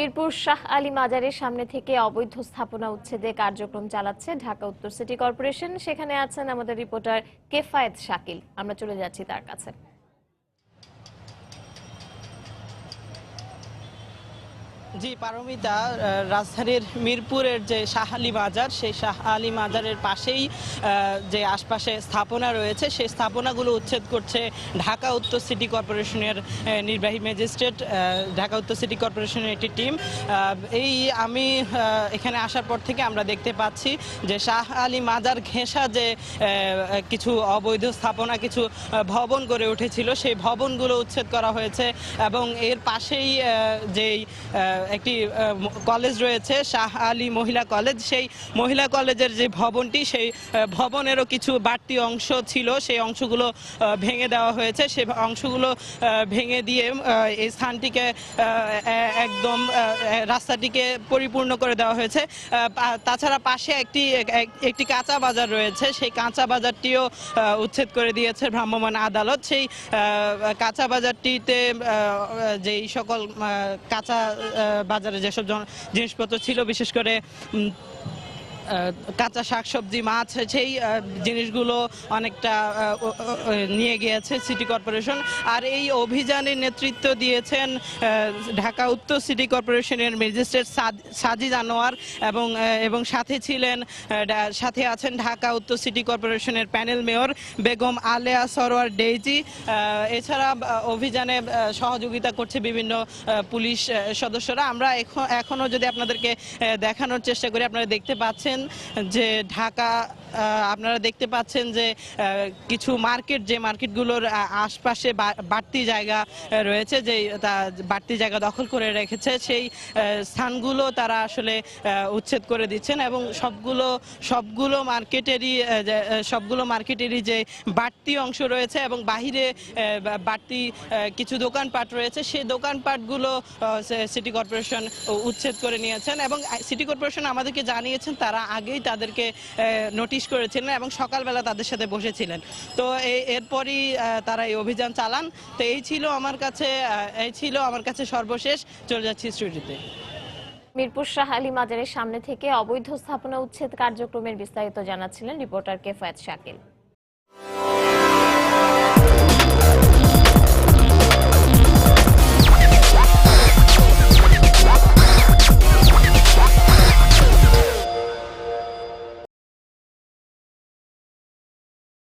মিরপুর শাহ আলী মাজারের সামনে থেকে অবৈধ স্থাপনা উচ্ছেদে কার্যক্রম চালাচ্ছে ঢাকা উত্তর সিটি কর্পোরেশন। সেখানে আছেন আমাদের রিপোর্টার কেফায়েত শাকিল। আমরা চলে যাচ্ছি তার কাছে। জি পারমিতা, রাজধানীর মিরপুরের যে শাহ আলী মাজার, সেই শাহ আলী মাজারের পাশেই যে আশপাশে স্থাপনা রয়েছে সেই স্থাপনাগুলো উচ্ছেদ করছে ঢাকা উত্তর সিটি কর্পোরেশনের নির্বাহী ম্যাজিস্ট্রেট, ঢাকা উত্তর সিটি কর্পোরেশনের একটি টিম। আমি এখানে আসার পর থেকে আমরা দেখতে পাচ্ছি যে শাহ আলী মাজার ঘেঁষা যে কিছু অবৈধ স্থাপনা, কিছু ভবন গড়ে উঠেছিল, সেই ভবনগুলো উচ্ছেদ করা হয়েছে এবং এর পাশেই যেই একটি কলেজ রয়েছে শাহ আলী মহিলা কলেজ, সেই মহিলা কলেজের যে ভবনটি, সেই ভবনেরও কিছু বাড়তি অংশ ছিল, সেই অংশগুলো ভেঙে দেওয়া হয়েছে। সেই অংশগুলো ভেঙে দিয়ে এই স্থানটিকে একদম রাস্তাটিকে পরিপূর্ণ করে দেওয়া হয়েছে। তাছাড়া পাশে একটি কাঁচা বাজার রয়েছে, সেই কাঁচা বাজারটিও উচ্ছেদ করে দিয়েছে ভ্রাম্যমাণ আদালত। সেই কাঁচা বাজারটিতে যেই সকল কাঁচা বাজারে যেসব জিনিসপত্র ছিল, বিশেষ করে কাঁচা শাকসবজি, মাছ, সেই জিনিসগুলো অনেকটা নিয়ে গিয়েছে সিটি কর্পোরেশন। আর এই অভিযানের নেতৃত্ব দিয়েছেন ঢাকা উত্তর সিটি কর্পোরেশনের ম্যাজিস্ট্রেট সাজিদ আনোয়ার এবং সাথে আছেন ঢাকা উত্তর সিটি কর্পোরেশনের প্যানেল মেয়র বেগম আলেয়া সরোয়ার ডেইজি। এছাড়া অভিযানে সহযোগিতা করছে বিভিন্ন পুলিশ সদস্যরা। আমরা এখনো যদি আপনাদেরকে দেখানোর চেষ্টা করি, আপনারা দেখতে পাচ্ছেন যে আপনারা দেখতে পাচ্ছেন যে কিছু মার্কেট, যে মার্কেটগুলোর আশপাশে বাড়তি জায়গা রয়েছে, যে বাড়তি জায়গা দখল করে রেখেছে, সেই স্থানগুলো তারা আসলে উচ্ছেদ করে দিচ্ছেন এবং সবগুলো মার্কেটেরই যে বাড়তি অংশ রয়েছে এবং বাহিরে বাড়তি কিছু দোকানপাট রয়েছে, সেই দোকানপাটগুলো সিটি কর্পোরেশন উচ্ছেদ করে নিয়েছেন এবং সিটি কর্পোরেশন আমাদেরকে জানিয়েছেন তারা আগেই তাদেরকে নোটিশ করেছিলেন এবং সকালবেলা তাদের সাথে বসেছিলেন। তো এরপরই তারা এই অভিযান চালান। তো এই ছিল আমার কাছে সর্বশেষ। চলে যাচ্ছি স্টুডিওতে। মিরপুর শাহ আলী মাজারের সামনে থেকে অবৈধ স্থাপনা উচ্ছেদ কার্যক্রমের বিস্তারিত জানাচ্ছিলেন রিপোর্টার কেফায়েত শাকিল।